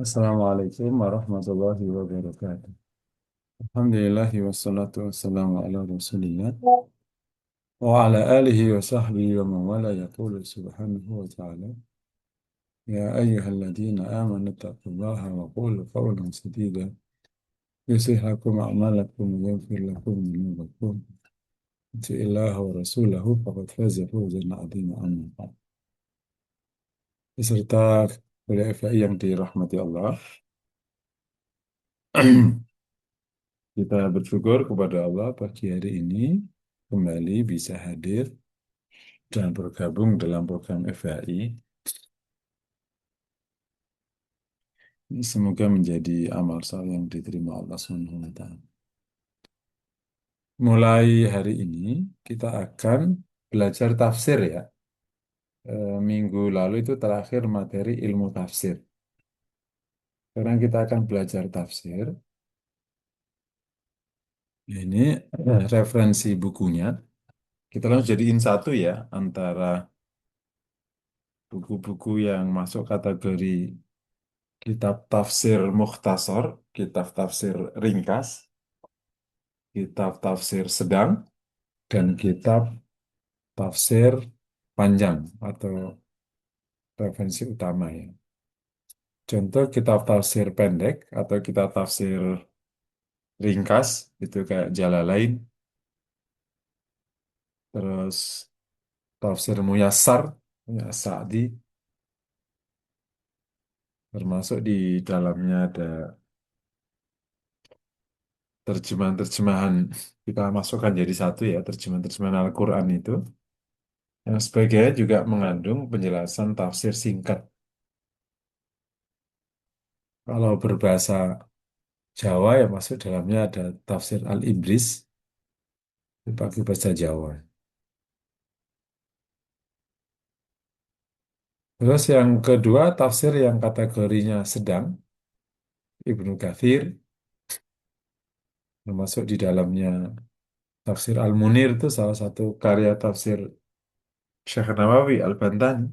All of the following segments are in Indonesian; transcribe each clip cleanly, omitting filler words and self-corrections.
Assalamualaikum warahmatullahi wabarakatuh. Alhamdulillah wassalatu wassalamu ala rasulillah wa ala alihi wa sahbihi wa man wala yaqulu subhanahu wa ta'ala ya ayyuhalladzina amanu taqullaha wa qulu qawlan sadida yuslih lakum a'malakum wa yaghfir lakum dhunubakum atiillaha wa rasulahu faqad faza fawzan 'azima amma ba'd. Beserta oleh FAI yang dirahmati Allah. Kita bersyukur kepada Allah pagi hari ini kembali bisa hadir dan bergabung dalam program FHI. Semoga menjadi amal saleh yang diterima Allah Subhanahu wa taala. Mulai hari ini kita akan belajar tafsir ya. Minggu lalu itu terakhir materi ilmu tafsir. Sekarang kita akan belajar tafsir. Ini referensi bukunya. Kita langsung jadiin satu ya antara buku-buku yang masuk kategori kitab tafsir mukhtasar, kitab tafsir ringkas, kitab tafsir sedang, dan kitab tafsir panjang atau referensi utama ya. Contoh kitab tafsir pendek atau kitab tafsir ringkas itu kayak Jalalain, terus tafsir Muyassar, punya Sa'di, termasuk di dalamnya ada terjemahan-terjemahan kita masukkan jadi satu ya, terjemahan-terjemahan Al-Quran itu. Yang sebagainya juga mengandung penjelasan tafsir singkat. Kalau berbahasa Jawa ya masuk dalamnya ada tafsir Al-Ibris, dipakai bahasa Jawa. Terus yang kedua tafsir yang kategorinya sedang, Ibnu Katsir, termasuk di dalamnya tafsir Al-Munir itu salah satu karya tafsir Syekh Nawawi Al-Bantani.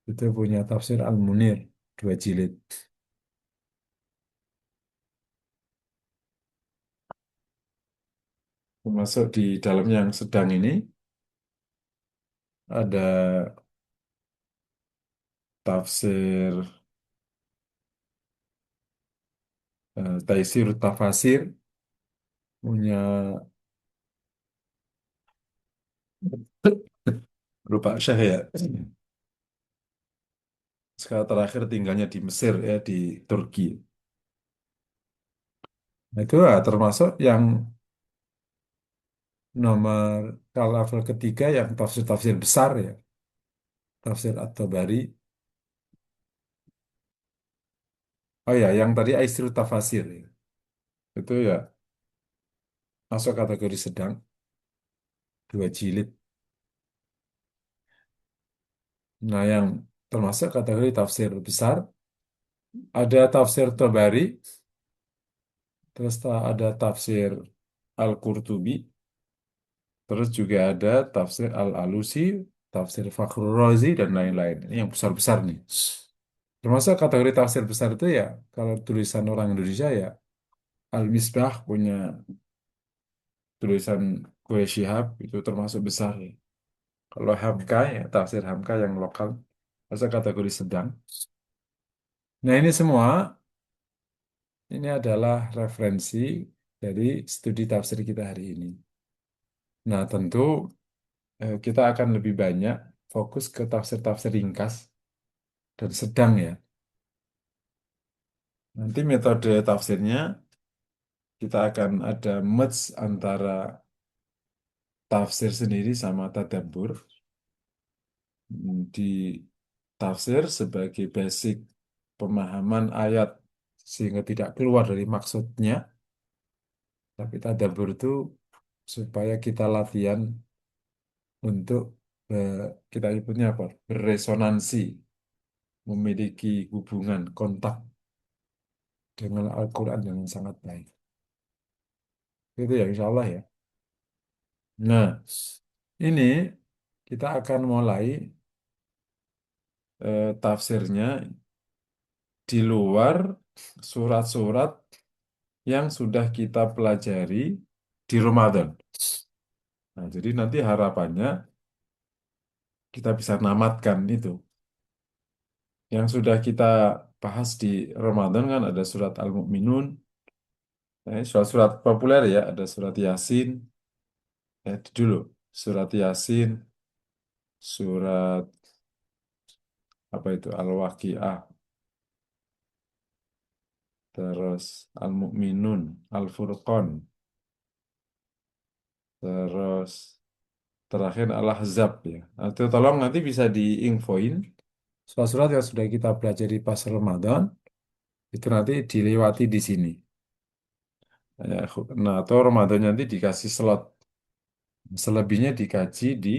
Itu punya tafsir Al-Munir, 2 jilid. Termasuk di dalam yang sedang ini ada tafsir Taisir Tafasir, punya berupa Syekh ya. Sekarang terakhir tinggalnya di Mesir ya, di Turki. Nah, itu termasuk yang nomor kalau level ketiga yang tafsir-tafsir besar ya. Tafsir At-Tabari. Oh ya, yang tadi Aisru Tafasir ya. Itu ya masuk kategori sedang, 2 jilid. Nah, yang termasuk kategori tafsir besar ada tafsir Tabari, terus ada tafsir Al-Qurtubi, terus juga ada tafsir Al-Alusi, tafsir Fakhrur Razi, dan lain-lain. Ini yang besar-besar nih. Termasuk kategori tafsir besar itu ya, kalau tulisan orang Indonesia ya, Al-Misbah punya tulisan Quraish Shihab, itu termasuk besar ya. Kalau Hamka ya, tafsir Hamka yang lokal, masuk kategori sedang. Nah ini semua, ini adalah referensi dari studi tafsir kita hari ini. Nah tentu kita akan lebih banyak fokus ke tafsir-tafsir ringkas dan sedang ya. Nanti metode tafsirnya kita akan ada merge antara tafsir sendiri sama tadabbur. Di tafsir sebagai basic pemahaman ayat sehingga tidak keluar dari maksudnya, tapi tadabbur itu supaya kita latihan untuk kita nyebutnya apa? Beresonansi, memiliki hubungan kontak dengan Al-Quran dengan sangat baik. Itu ya insya Allah ya. Nah, ini kita akan mulai tafsirnya di luar surat-surat yang sudah kita pelajari di Ramadan. Nah, jadi nanti harapannya kita bisa namatkan itu. Yang sudah kita bahas di Ramadan kan ada surat Al-Mu'minun, surat-surat populer ya, ada surat Yasin, dulu surat Yasin, surat apa itu Al-Waqiah, terus Al-Mu'minun, Al-Furqan, terus terakhir Al-Ahzab ya. Nah, itu tolong nanti bisa diinfoin surat-surat yang sudah kita pelajari pas Ramadan itu nanti dilewati di sini. Ya, nah, atau Ramadan nanti dikasih slot, selebihnya dikaji di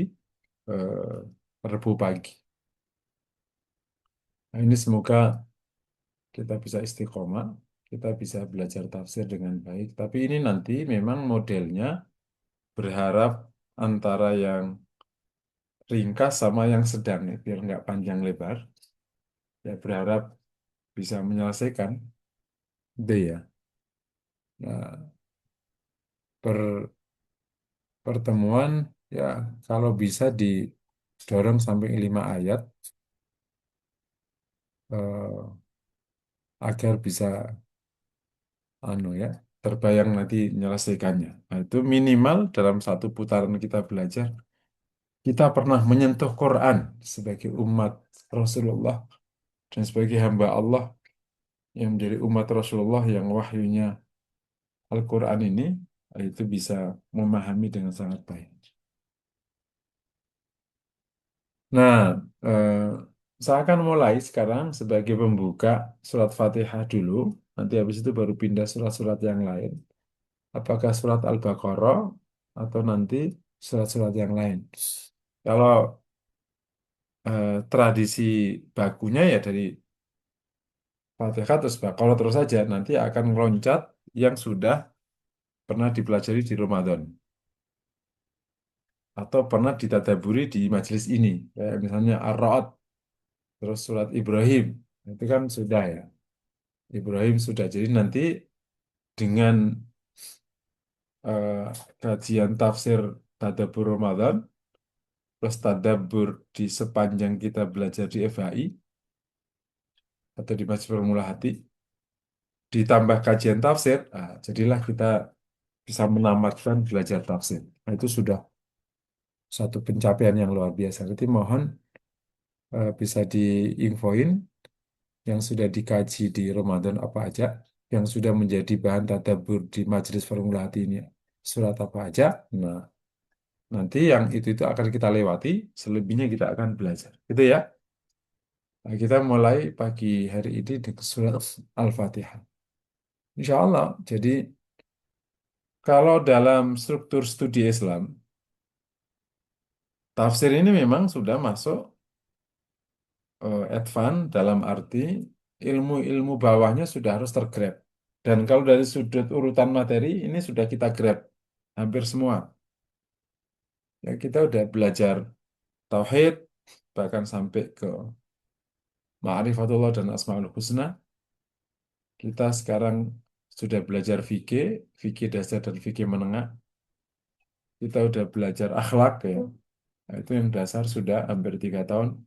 Rebu pagi. Nah, ini semoga kita bisa istiqomah, kita bisa belajar tafsir dengan baik. Tapi ini nanti memang modelnya berharap antara yang ringkas sama yang sedang, ya, biar nggak panjang lebar. Ya berharap bisa menyelesaikan. Itu ya. Nah, per pertemuan ya kalau bisa didorong sampai 5 ayat eh, agar bisa anu ya terbayang nanti menyelesaikannya. Nah, itu minimal dalam satu putaran kita belajar kita pernah menyentuh Quran sebagai umat Rasulullah dan sebagai hamba Allah yang menjadi umat Rasulullah yang wahyunya Al-Quran ini itu bisa memahami dengan sangat baik. Nah, eh, saya akan mulai sekarang sebagai pembuka surat Fatihah dulu. Nanti habis itu baru pindah surat-surat yang lain. Apakah surat Al-Baqarah atau nanti surat-surat yang lain. Kalau tradisi bakunya ya dari Fatihah terus Baqarah terus saja nanti akan meloncat yang sudah pernah dipelajari di Ramadan atau pernah ditadaburi di majelis ini. Kayak misalnya Ar-Ra'd, terus surat Ibrahim. Itu kan sudah ya. Ibrahim sudah. Jadi nanti dengan eh, kajian tafsir tadabbur Ramadan plus tadabbur di sepanjang kita belajar di FHI atau di Majelis Formula Hati ditambah kajian tafsir, nah, jadilah kita bisa menamatkan belajar tafsir. Nah, itu sudah satu pencapaian yang luar biasa. Jadi mohon bisa diinfoin yang sudah dikaji di Ramadan apa aja, yang sudah menjadi bahan tadabbur di Majelis Formula Hati ini surat apa aja. Nah, nanti yang itu akan kita lewati, selebihnya kita akan belajar. Gitu ya. Nah, kita mulai pagi hari ini dengan surat Al-Fatihah. Insya Allah, jadi kalau dalam struktur studi Islam, tafsir ini memang sudah masuk advance dalam arti ilmu-ilmu bawahnya sudah harus tergrab. Dan kalau dari sudut urutan materi, ini sudah kita grab hampir semua. Ya, kita udah belajar tauhid, bahkan sampai ke ma'rifatullah dan asmaul husna. Kita sekarang sudah belajar fikih, fikih dasar dan fikih menengah. Kita udah belajar akhlak ya. Nah, itu yang dasar sudah hampir 3 tahun.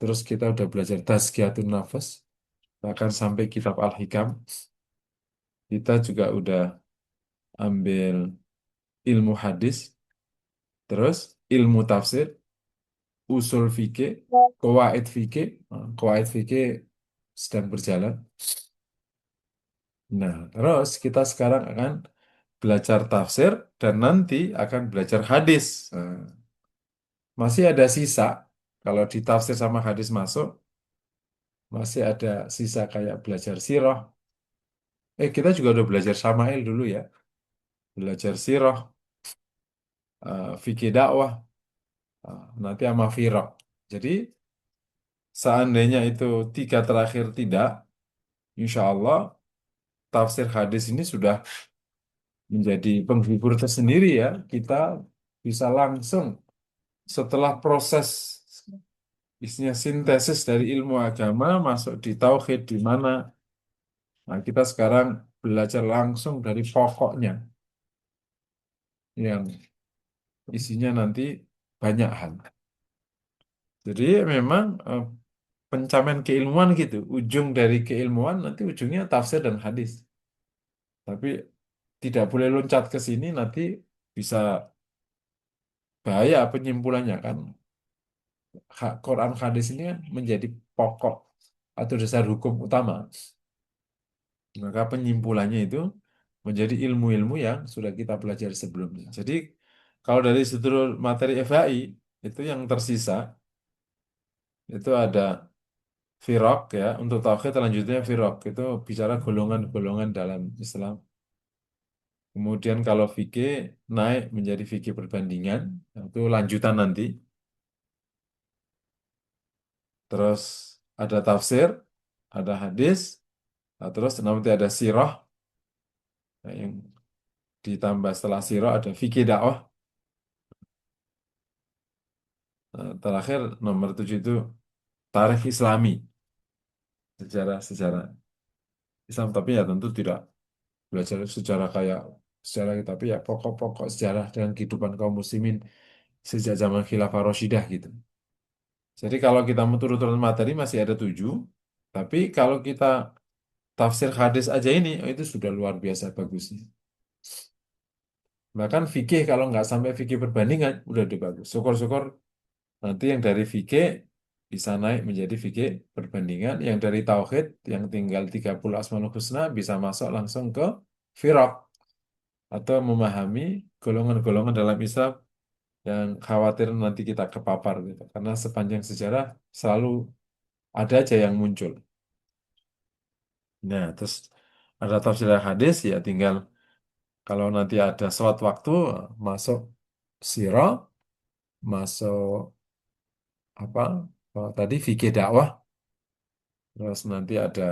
Terus kita udah belajar tazkiyatun nafas, bahkan sampai kitab Al-Hikam. Kita juga udah ambil ilmu hadis, terus ilmu tafsir, usul fikih, qawaid fikih. Nah, qawaid fikih sedang berjalan. Nah, terus kita sekarang akan belajar tafsir dan nanti akan belajar hadis. Nah, masih ada sisa kalau di tafsir sama hadis masuk, masih ada sisa kayak belajar sirah. Kita juga udah belajar Syama'il dulu ya. Belajar sirah, fikih dakwah, nanti sama firaq. Jadi seandainya itu tiga terakhir tidak, insya Allah tafsir hadis ini sudah menjadi penghibur tersendiri ya. Kita bisa langsung setelah proses Isinya sintesis dari ilmu agama masuk di tauhid di mana. Nah, kita sekarang belajar langsung dari pokoknya yang isinya nanti banyak hal. Jadi memang pencapaian keilmuan gitu, ujung dari keilmuan nanti ujungnya tafsir dan hadis. Tapi tidak boleh loncat ke sini nanti bisa bahaya penyimpulannya kan. Quran hadis ini kan menjadi pokok atau dasar hukum utama. Maka penyimpulannya itu menjadi ilmu-ilmu yang sudah kita pelajari sebelumnya. Jadi kalau dari seluruh materi FHI itu yang tersisa itu ada firaq ya untuk tauhid selanjutnya firaq itu bicara golongan-golongan dalam Islam. Kemudian kalau fikih naik menjadi fikih perbandingan itu lanjutan nanti. Terus ada tafsir, ada hadis, nah, terus nanti ada sirah nah, yang ditambah setelah sirah ada fikih dakwah. Nah, terakhir nomor 7 itu tarikh Islami, sejarah-sejarah Islam. Tapi ya tentu tidak belajar sejarah kayak sejarah tapi ya pokok-pokok sejarah dan kehidupan kaum muslimin sejak zaman Khilafah Rasyidah gitu. Jadi kalau kita mau turun-turun materi masih ada 7. Tapi kalau kita tafsir hadis aja ini, oh, itu sudah luar biasa bagusnya. Bahkan fikih kalau nggak sampai fikih perbandingan, udah deh bagus. Syukur-syukur nanti yang dari fikih bisa naik menjadi fikih perbandingan. Yang dari tauhid, yang tinggal 30 Asmaul Husna, bisa masuk langsung ke firaq. Atau memahami golongan-golongan dalam Islam yang khawatir nanti kita kepapar gitu. Karena sepanjang sejarah selalu ada aja yang muncul. Nah, terus ada tafsir hadis ya tinggal kalau nanti ada suatu waktu masuk sirah, masuk apa tadi fikih dakwah, terus nanti ada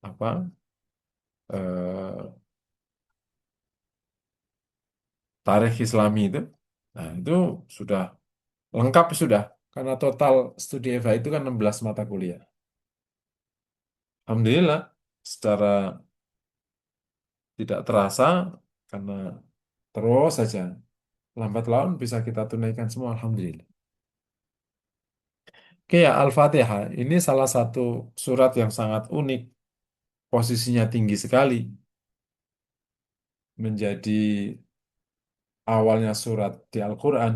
apa eh, tarikh Islami itu. Nah, itu sudah lengkap sudah karena total studi FH itu kan 16 mata kuliah. Alhamdulillah secara tidak terasa karena terus saja lambat laun bisa kita tunaikan semua Alhamdulillah. Oke ya Al-Fatihah ini salah satu surat yang sangat unik, posisinya tinggi sekali, menjadi awalnya surat di Al-Quran,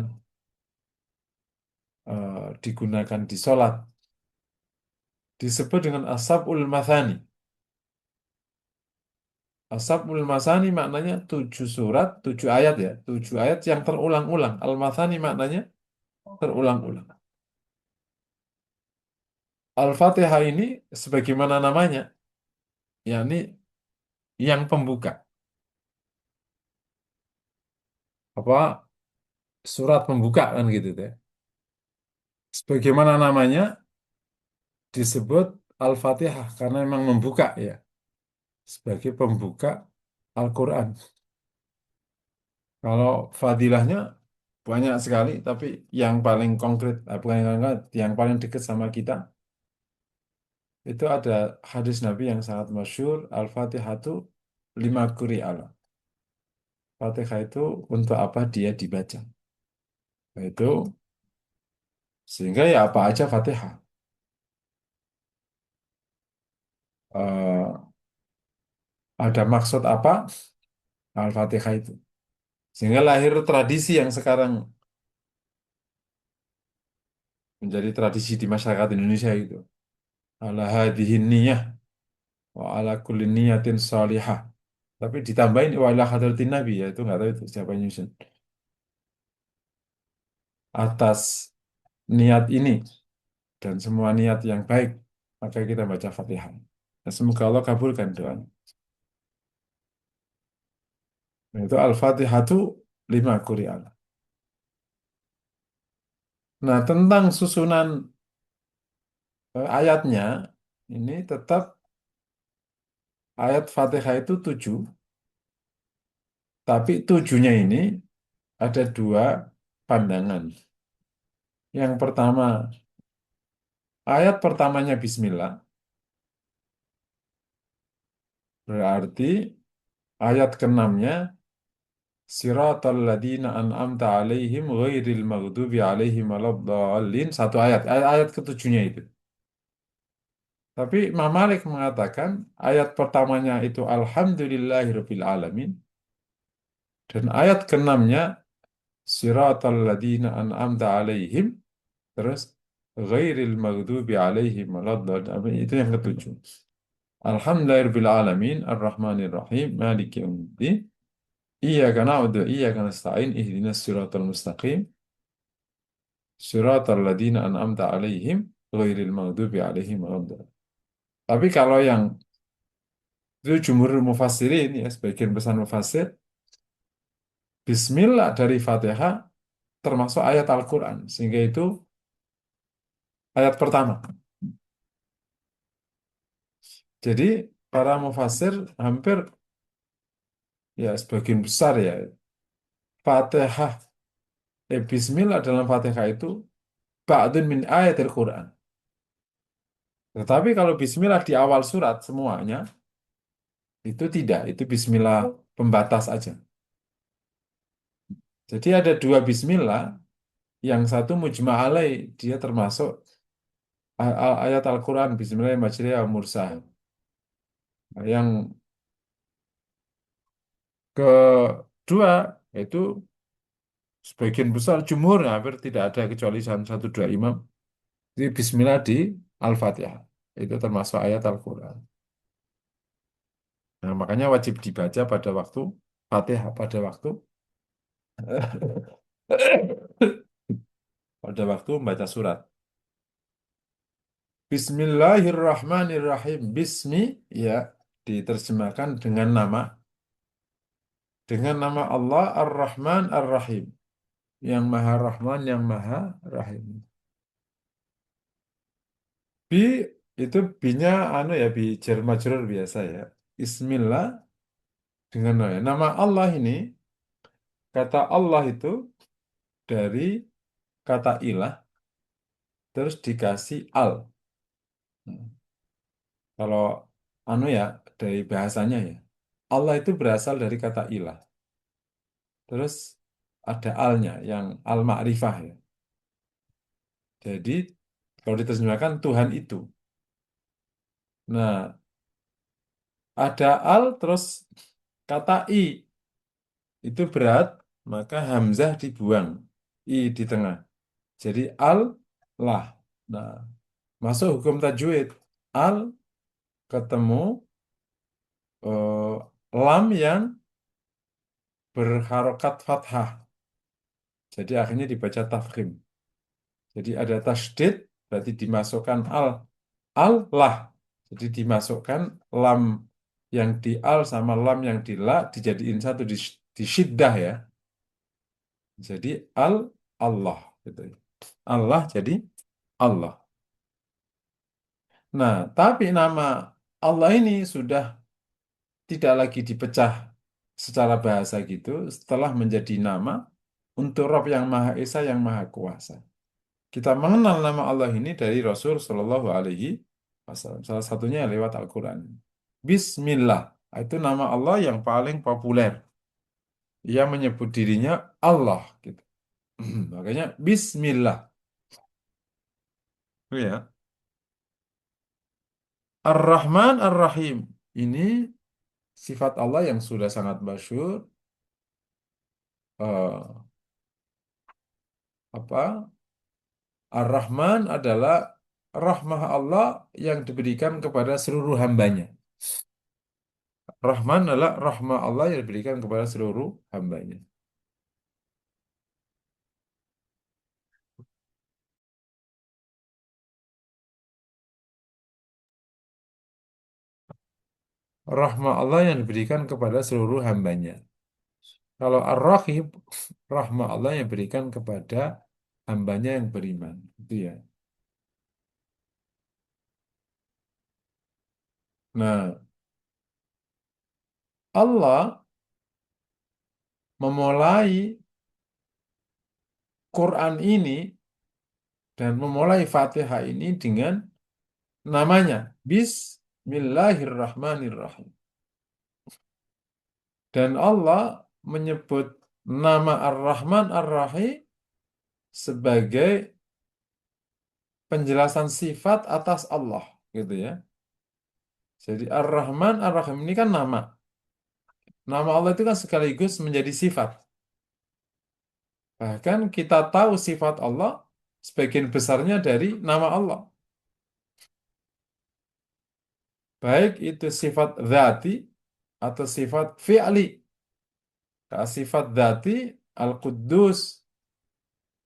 digunakan di sholat, disebut dengan As-Sab'ul Mathani. As-Sab'ul Mathani maknanya 7 surat, 7 ayat ya, 7 ayat yang terulang-ulang. Al-Mathani maknanya terulang-ulang. Al-Fatihah ini sebagaimana namanya, yakni yang pembuka. Apa surat pembuka kan gitu deh. Sebagaimana namanya disebut Al-Fatihah karena memang membuka ya, sebagai pembuka Al-Quran. Kalau fadilahnya banyak sekali, tapi yang paling konkret, bukan yang konkret, yang paling dekat sama kita, itu ada hadis Nabi yang sangat masyhur, Al-Fatihatu lima quri'ah. Fatihah itu untuk apa dia dibaca. Itu sehingga ya apa aja Fatihah. Eh, ada maksud apa Al-Fatihah itu. Sehingga lahir tradisi yang sekarang menjadi tradisi di masyarakat Indonesia itu. Ala hadhihi niyah wa ala kulli niyatin salihah. Tapi ditambahin wa ala hadratin Nabi ya itu nggak tahu itu siapa yang nyusun. Atas niat ini dan semua niat yang baik maka kita baca Fatihah. Dan semoga Allah kabulkan doa. Nah, itu Al-Fatihah itu lima Qur'an. Nah, tentang susunan ayatnya ini tetap ayat Fatihah itu 7, tapi 7-nya ini ada dua pandangan. Yang pertama, ayat pertamanya Bismillah, berarti ayat keenamnya Siratal ladzina an'amta alaihim ghairil maghdubi alaihim waladdallin. Satu ayat, ayat ketujuhnya itu. Tapi Imam Malik mengatakan ayat pertamanya itu Alhamdulillahirabbil alamin dan ayat keenamnya Siratal ladzina an'amta alaihim terus ghairil maghdubi alaihim waladdallin. Itu yang ketujuh. Alhamdulillahirabbil alamin arrahmanir rahim maliki yaumiddin. Iyyaka na'budu wa iyyaka nasta'in ihdinas siratal mustaqim. Siratal ladzina an'amta alaihim ghairil maghdubi alaihim waladdallin. Tapi kalau yang itu jumhur mufassirin ya sebagian besar mufassir Bismillah dari Fatihah termasuk ayat Al-Quran sehingga itu ayat pertama. Jadi para mufassir hampir ya sebagian besar ya Fatihah Bismillah dalam Fatihah itu ba'dun min ayatil Quran. Tetapi kalau Bismillah di awal surat semuanya itu tidak, itu Bismillah pembatas aja. Jadi ada dua Bismillah, yang satu mujma alaih, dia termasuk ayat Al-Quran, Bismillahirrahmanirrahim, Mursalah. Nah, yang kedua, itu sebagian besar jumhur, hampir tidak ada kecuali satu dua imam. Jadi Bismillah di Al-Fatihah. Itu termasuk ayat Al-Quran. Nah, makanya wajib dibaca pada waktu Fatihah, pada waktu membaca surat. Bismillahirrahmanirrahim. Bismi ya diterjemahkan dengan nama Allah Ar-Rahman Ar-Rahim. Yang Maha Rahman, yang Maha Rahim. Bi itu binya anu ya bi jar majrur biasa ya. Bismillah dengan nama Allah ini, kata Allah itu dari kata ilah terus dikasih al. Nah, kalau anu ya dari bahasanya ya. Allah itu berasal dari kata ilah. Terus ada alnya yang al-ma'rifah ya. Jadi kalau diterjemahkan Tuhan itu. Nah, ada al terus kata i itu berat, maka hamzah dibuang, i di tengah. Jadi al lah. Nah, masuk hukum tajwid. Al ketemu lam yang berharokat fathah. Jadi akhirnya dibaca tafkhim. Jadi ada tasydid, berarti dimasukkan al lah. Jadi dimasukkan lam yang di al sama lam yang di la dijadiin satu di syiddah ya. Jadi Allah gitu. Allah jadi Allah. Nah, tapi nama Allah ini sudah tidak lagi dipecah secara bahasa gitu setelah menjadi nama untuk Rabb yang Maha Esa yang Maha Kuasa. Kita mengenal nama Allah ini dari Rasul Shallallahu Alaihi Wasallam. Salah satunya lewat Al-Quran. Bismillah itu nama Allah yang paling populer. Ia menyebut dirinya Allah gitu. Makanya Bismillah. Oh ya. Ar-Rahman Ar-Rahim. Ini sifat Allah yang sudah sangat masyhur. Eh, apa? Ar-Rahman adalah rahmah Allah yang diberikan kepada seluruh hambanya. Rahman adalah rahmah Allah yang diberikan kepada seluruh hambanya. Rahmah Allah yang diberikan kepada seluruh hambanya. Kalau Ar-Rahim, rahmah Allah yang diberikan kepada hambanya yang beriman. Itu ya. Nah, Allah memulai Quran ini Dan memulai Fatihah ini dengan namanya Bismillahirrahmanirrahim. Dan Allah menyebut nama Ar-Rahman Ar-Rahim sebagai penjelasan sifat atas Allah, gitu ya. Jadi Ar-Rahman Ar-Rahim ini kan nama. Nama Allah itu kan sekaligus menjadi sifat. Bahkan kita tahu sifat Allah sebagian besarnya dari nama Allah. Baik itu sifat dzati atau sifat fi'li. Sifat dzati Al-Quddus,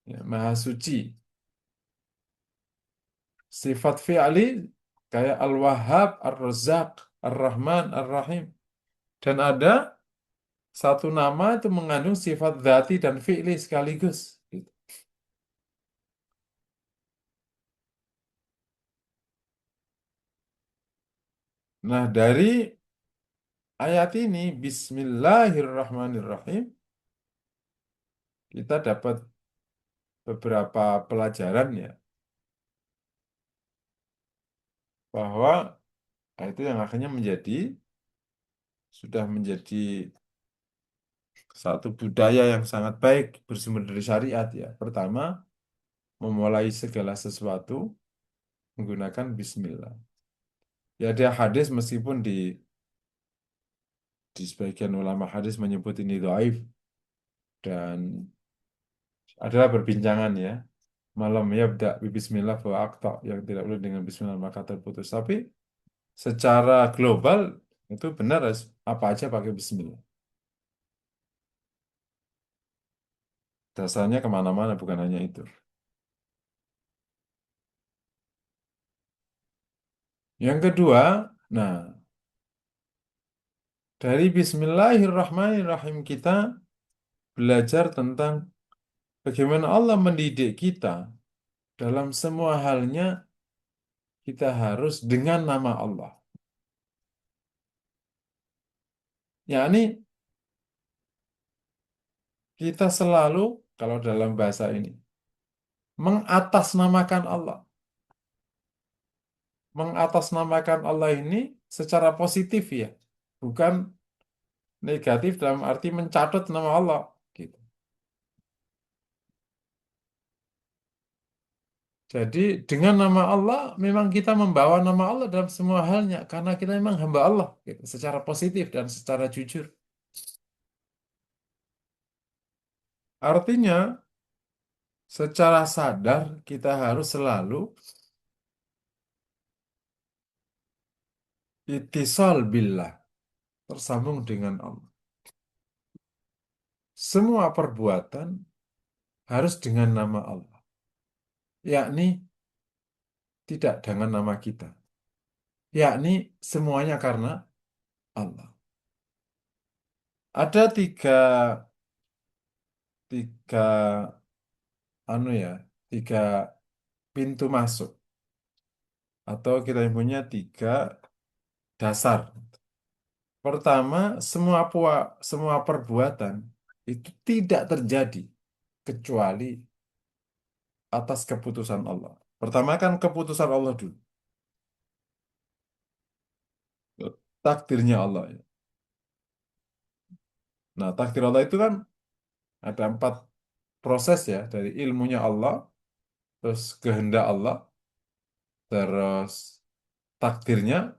ya, Maha Suci. Sifat fi'li kayak Al-Wahhab, Ar-Razzaq, Ar-Rahman, Ar-Rahim. Dan ada satu nama itu mengandung sifat dzati dan fi'li sekaligus. Gitu. Nah, dari ayat ini, Bismillahirrahmanirrahim, kita dapat beberapa pelajaran ya, bahwa itu yang akhirnya sudah menjadi satu budaya yang sangat baik bersumber dari syariat ya. Pertama, memulai segala sesuatu menggunakan Bismillah. Ya ada hadis meskipun di sebagian ulama hadis menyebut ini dhaif dan adalah perbincangan ya. Malam ya bismillah wa aqta yang tidak boleh dengan bismillah maka terputus. Tapi secara global itu benar apa aja pakai bismillah. Dasarnya kemana-mana bukan hanya itu. Yang kedua, nah dari Bismillahirrahmanirrahim kita belajar tentang bagaimana Allah mendidik kita dalam semua halnya kita harus dengan nama Allah. Yakni kita selalu kalau dalam bahasa ini mengatasnamakan Allah. Mengatasnamakan Allah ini secara positif ya, bukan negatif dalam arti mencatut nama Allah gitu. Jadi dengan nama Allah memang kita membawa nama Allah dalam semua halnya karena kita memang hamba Allah gitu, secara positif dan secara jujur. Artinya secara sadar kita harus selalu ittisal billah, tersambung dengan Allah. Semua perbuatan harus dengan nama Allah, yakni tidak dengan nama kita, yakni semuanya karena Allah. Ada tiga anu ya, tiga pintu masuk atau kita punya tiga dasar. Pertama, semua perbuatan itu tidak terjadi kecuali atas keputusan Allah. Pertama kan keputusan Allah dulu, takdirnya Allah ya. Nah, takdir Allah itu kan ada empat proses ya, dari ilmunya Allah, terus kehendak Allah, terus takdirnya,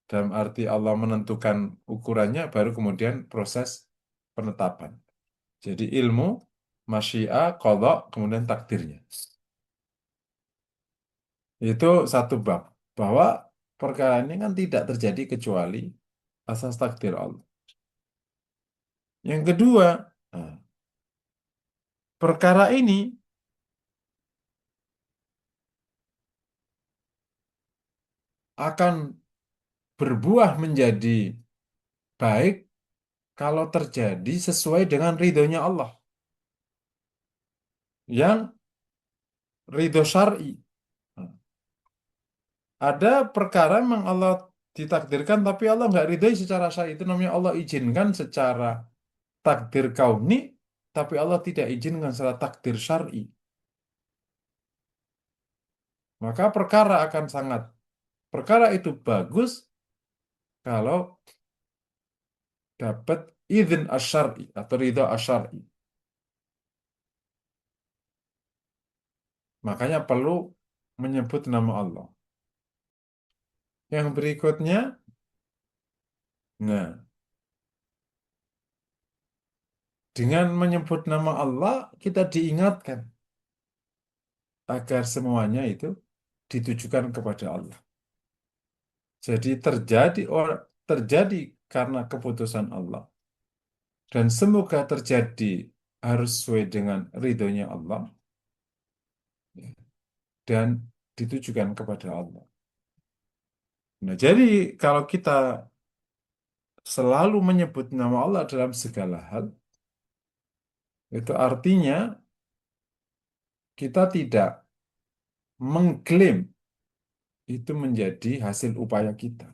dalam arti Allah menentukan ukurannya, baru kemudian proses penetapan. Jadi ilmu, masyiah, qadha, kemudian takdirnya. Itu satu bab. Bahwa perkara ini kan tidak terjadi kecuali asas takdir Allah. Yang kedua, nah, perkara ini akan berbuah menjadi baik kalau terjadi sesuai dengan ridhonya Allah. Yang ridho syar'i. Nah, ada perkara memang Allah ditakdirkan tapi Allah nggak ridhoi secara syar'i. Itu namanya Allah izinkan secara takdir kauni tapi Allah tidak izinkan secara takdir syar'i. Maka perkara itu bagus kalau dapat izin asyari atau ridho asyari. Makanya perlu menyebut nama Allah. Yang berikutnya, nah, dengan menyebut nama Allah, kita diingatkan agar semuanya itu ditujukan kepada Allah. Jadi terjadi karena keputusan Allah. Dan semoga terjadi harus sesuai dengan ridhonya Allah ya, dan ditujukan kepada Allah. Nah, jadi kalau kita selalu menyebut nama Allah dalam segala hal, itu artinya kita tidak mengklaim itu menjadi hasil upaya kita.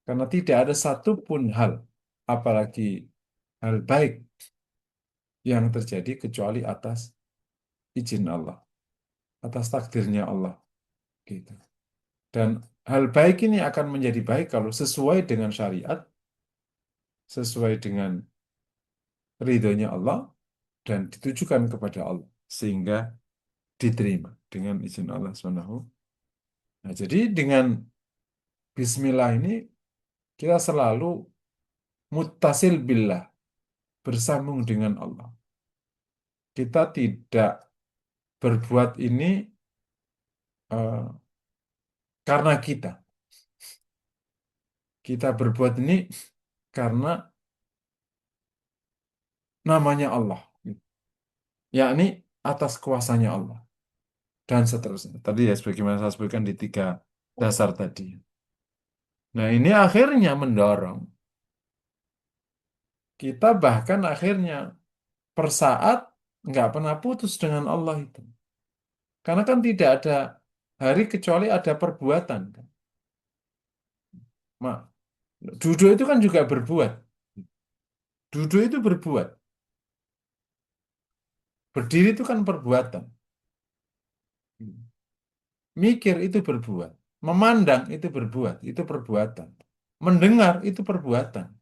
Karena tidak ada satupun hal, apalagi hal baik yang terjadi kecuali atas izin Allah, atas takdirnya Allah. Gitu. Dan hal baik ini akan menjadi baik kalau sesuai dengan syariat, sesuai dengan ridhonya Allah, dan ditujukan kepada Allah. Sehingga diterima dengan izin Allah Subhanahu. Nah, jadi dengan Bismillah ini kita selalu muttasil billah, bersambung dengan Allah. Kita tidak berbuat ini eh, karena kita. Kita berbuat ini karena namanya Allah. Yakni atas kuasanya Allah. Dan seterusnya. Tadi ya sebagaimana saya sebutkan di tiga dasar tadi. Nah ini akhirnya mendorong kita bahkan akhirnya per saat nggak pernah putus dengan Allah itu. Karena kan tidak ada hari kecuali ada perbuatan. Kan. Mak, duduk itu kan juga berbuat. Duduk itu berbuat. Berdiri itu kan perbuatan. Mikir itu berbuat. Memandang itu berbuat. Itu perbuatan. Mendengar itu perbuatan.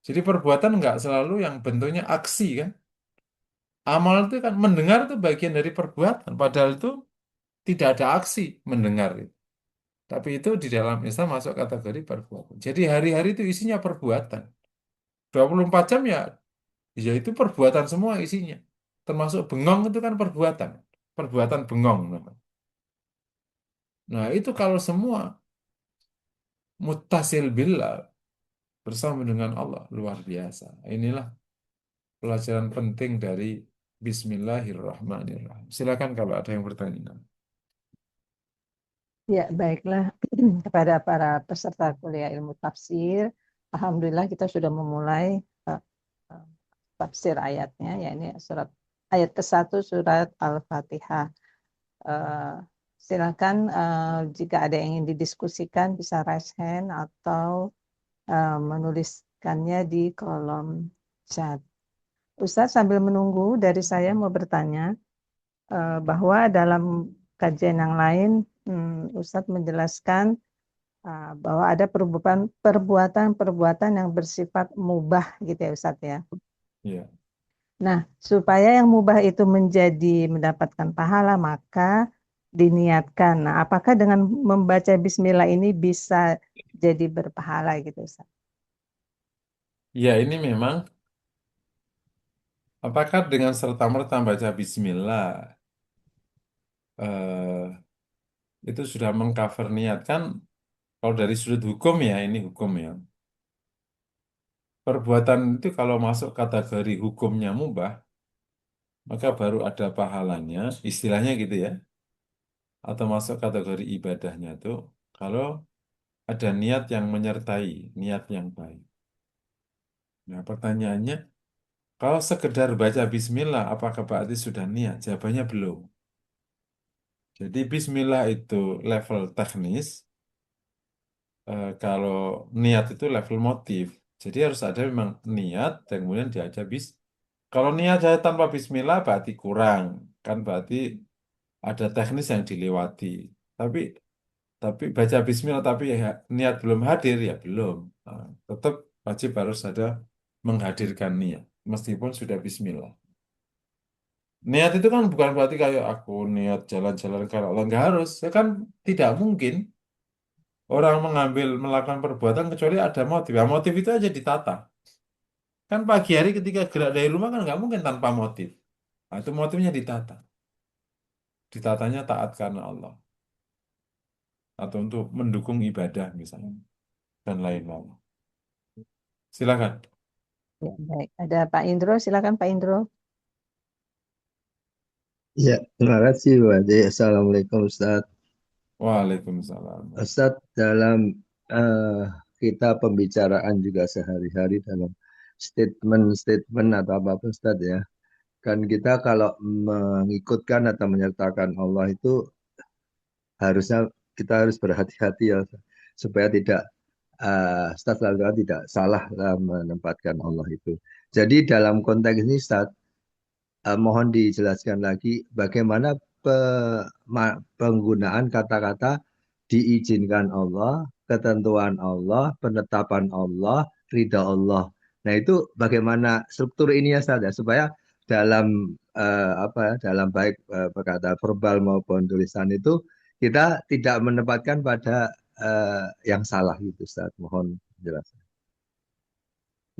Jadi perbuatan nggak selalu yang bentuknya aksi kan. Amal itu kan mendengar itu bagian dari perbuatan. Padahal itu tidak ada aksi mendengar itu. Tapi itu di dalam Islam masuk kategori perbuatan. Jadi hari-hari itu isinya perbuatan. 24 jam ya, ya itu perbuatan semua isinya. Termasuk bengong itu kan perbuatan. Perbuatan bengong namanya. Nah itu kalau semua muttasil billah bersama dengan Allah luar biasa. Inilah pelajaran penting dari Bismillahirrahmanirrahim. Silakan kalau ada yang bertanya. Ya, baiklah kepada para peserta kuliah ilmu tafsir. Alhamdulillah kita sudah memulai eh, eh, tafsir ayatnya, ya ini surat ayat ke-1 surat Al-Fatihah. Eh, Silakan jika ada yang ingin didiskusikan bisa raise hand atau menuliskannya di kolom chat. Ustaz sambil menunggu dari saya mau bertanya bahwa dalam kajian yang lain Ustadz menjelaskan bahwa ada perbuatan-perbuatan yang bersifat mubah gitu ya Ustadz ya. Ya. Nah, supaya yang mubah itu menjadi mendapatkan pahala maka diniatkan. Nah, apakah dengan membaca bismillah ini bisa jadi berpahala gitu Ustadz? Ya, ini memang apakah dengan serta-merta baca bismillah itu sudah mengcover niat kan kalau dari sudut hukum ya ini hukum ya. Perbuatan itu kalau masuk kategori hukumnya mubah, maka baru ada pahalanya, istilahnya gitu ya. Atau masuk kategori ibadahnya itu kalau ada niat yang menyertai, niat yang baik. Nah, pertanyaannya, kalau sekedar baca bismillah, apakah berarti sudah niat? Jawabannya belum. Jadi bismillah itu level teknis, kalau niat itu level motif. Jadi harus ada memang niat dan kemudian diaja bis. Kalau niat saya tanpa bismillah berarti kurang. Kan berarti ada teknis yang dilewati. Tapi baca Bismillah tapi ya, niat belum hadir ya belum. Nah, tetap wajib harus ada menghadirkan niat meskipun sudah Bismillah. Niat itu kan bukan berarti kayak aku niat jalan-jalan ke Allah nggak harus. Ya kan tidak mungkin orang melakukan perbuatan kecuali ada motif. Ya, motif itu aja ditata. Kan pagi hari ketika gerak dari rumah kan nggak mungkin tanpa motif. Nah, itu motifnya ditata. Ditatanya taat karena Allah atau untuk mendukung ibadah misalnya dan lain-lain. Silakan. Ya, baik. Ada Pak Indro, silakan Pak Indro. Ya, terima kasih Bu Ade. Assalamualaikum Ustaz. Waalaikumsalam. Ustaz, dalam eh, kita pembicaraan juga sehari-hari dalam statement-statement atau apapun Ustaz ya, kan kita kalau mengikutkan atau menyertakan Allah itu harusnya kita harus berhati-hati ya Ustaz, supaya tidak Ustaz selalu katakan tidak salah dalam menempatkan Allah itu. Jadi dalam konteks ini Ustaz, mohon dijelaskan lagi bagaimana penggunaan kata-kata diizinkan Allah, ketentuan Allah, penetapan Allah, ridha Allah. Nah, itu bagaimana struktur ini ya Ustaz ya, supaya dalam apa ya, dalam baik perkataan verbal maupun tulisan itu kita tidak menempatkan pada yang salah gitu Ustaz. Mohon penjelasan.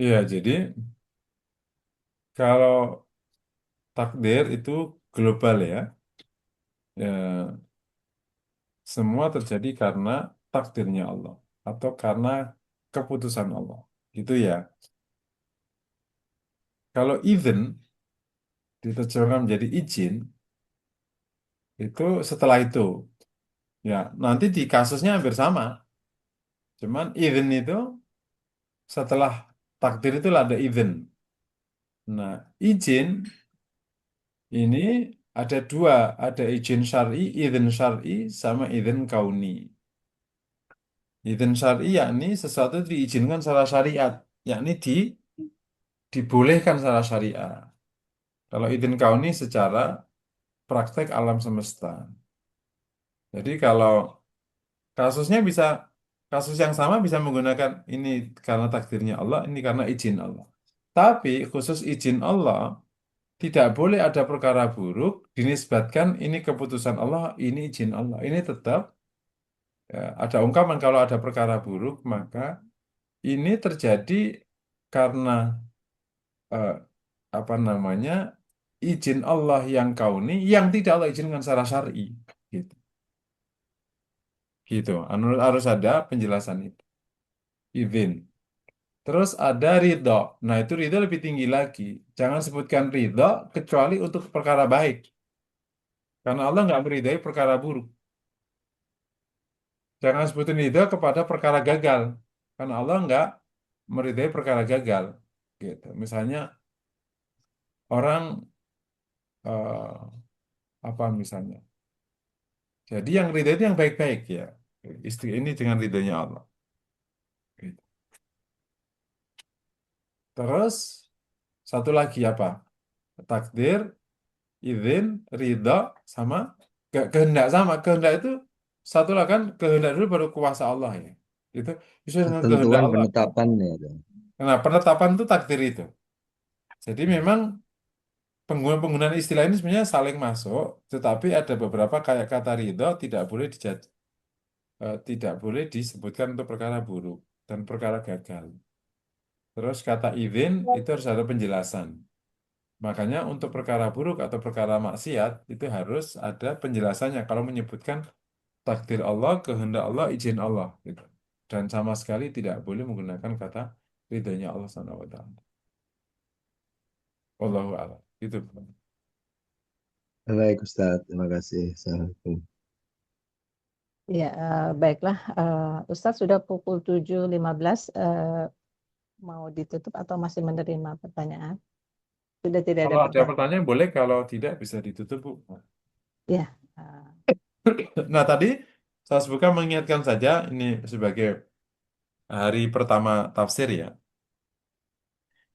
Iya, jadi kalau takdir itu global ya. Ya, semua terjadi karena takdirnya Allah atau karena keputusan Allah. Gitu ya. Kalau izin diterjemahkan menjadi izin, itu setelah itu. Ya, nanti di kasusnya hampir sama. Cuman izin itu setelah takdir itu ada izin. Nah, izin ini ada dua, ada izin syar'i sama izin kauni. Izin syar'i yakni sesuatu diizinkan secara syariat, yakni dibolehkan secara syariat. Kalau izin kauni secara praktek alam semesta. Jadi kalau kasusnya bisa kasus yang sama bisa menggunakan ini karena takdirnya Allah, ini karena izin Allah. Tapi khusus izin Allah tidak boleh ada perkara buruk dinisbatkan ini keputusan Allah, ini izin Allah. Ini tetap ya, ada ungkapan kalau ada perkara buruk maka ini terjadi karena eh, apa namanya izin Allah yang kauni yang tidak Allah izinkan secara syar'i. Gitu. Gitu. Harus ada penjelasan itu. Izin. Terus ada ridho. Nah, itu ridho lebih tinggi lagi. Jangan sebutkan ridho kecuali untuk perkara baik. Karena Allah nggak meridai perkara buruk. Jangan sebutin ridho kepada perkara gagal. Karena Allah nggak meridai perkara gagal. Gitu. Misalnya orang apa misalnya. Jadi yang ridho itu yang baik-baik ya. Istri ini dengan ridhonya Allah. Gitu. Terus satu lagi apa? Takdir, izin, ridho, sama kehendak sama. Kehendak itu satu lah kan kehendak dulu baru kuasa Allah ya. Itu sesuai dengan kehendak Ketentuan Allah. penetapannya itu. Nah, penetapan itu takdir itu. Jadi memang penggunaan istilah ini sebenarnya saling masuk, tetapi ada beberapa kayak kata ridho tidak boleh disebutkan untuk perkara buruk dan perkara gagal. Terus kata izin itu harus ada penjelasan. Makanya untuk perkara buruk atau perkara maksiat itu harus ada penjelasannya. Kalau menyebutkan takdir Allah, kehendak Allah, izin Allah gitu. Dan sama sekali tidak boleh menggunakan kata ridhonya Allah Subhanahu wa taala. Wallahu a'lam. Itu. Baik Ustaz, terima kasih. Assalamualaikum. Ya, baiklah. Ustadz sudah pukul 7.15. Mau ditutup atau masih menerima pertanyaan? Sudah tidak ada Kalau ada pertanyaan. pertanyaan boleh, kalau tidak bisa ditutup, Bu. Ya, eh, Nah, tadi saya sebutkan mengingatkan saja ini sebagai hari pertama tafsir ya.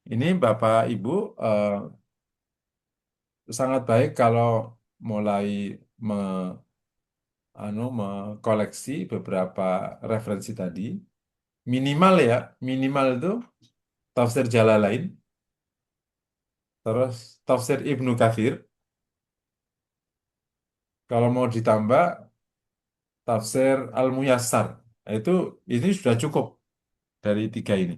Ini Bapak Ibu sangat baik kalau mulai mengkoleksi beberapa referensi tadi. Minimal ya, minimal itu tafsir Jalalain, terus tafsir Ibnu Katsir. Kalau mau ditambah tafsir Al-Muyassar. Nah, ini sudah cukup dari tiga ini.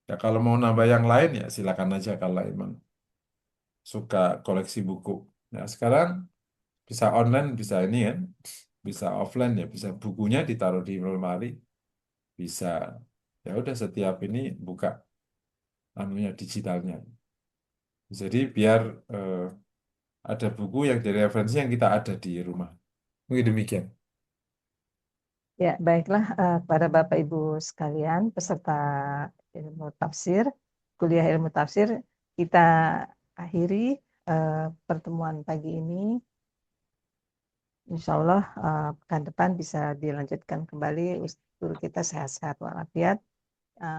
Ya, kalau mau nambah yang lain ya silakan aja kalau emang suka koleksi buku. Nah, sekarang bisa online, bisa ini kan, bisa offline ya, bisa bukunya ditaruh di lemari, bisa ya udah setiap ini buka anunya digitalnya. Jadi biar eh, ada buku yang jadi referensi yang kita ada di rumah. Mungkin demikian. Ya, baiklah para Bapak Ibu sekalian, peserta ilmu tafsir, kuliah ilmu tafsir, kita akhiri eh, pertemuan pagi ini. Insya Allah pekan depan bisa dilanjutkan kembali usul kita sehat-sehat walafiat.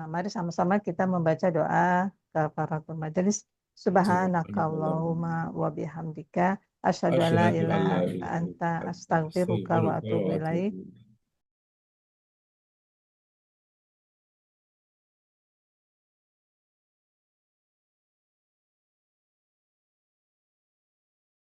Mari sama-sama kita membaca doa kafaratul majelis. Subhanakallahumma wa bihamdika asyhadu an la Asyhadu an ilaha la illa ilaha anta illa anta astaghfiruka wa astaghfiruka atubu wa ilaik. atubu ilaik.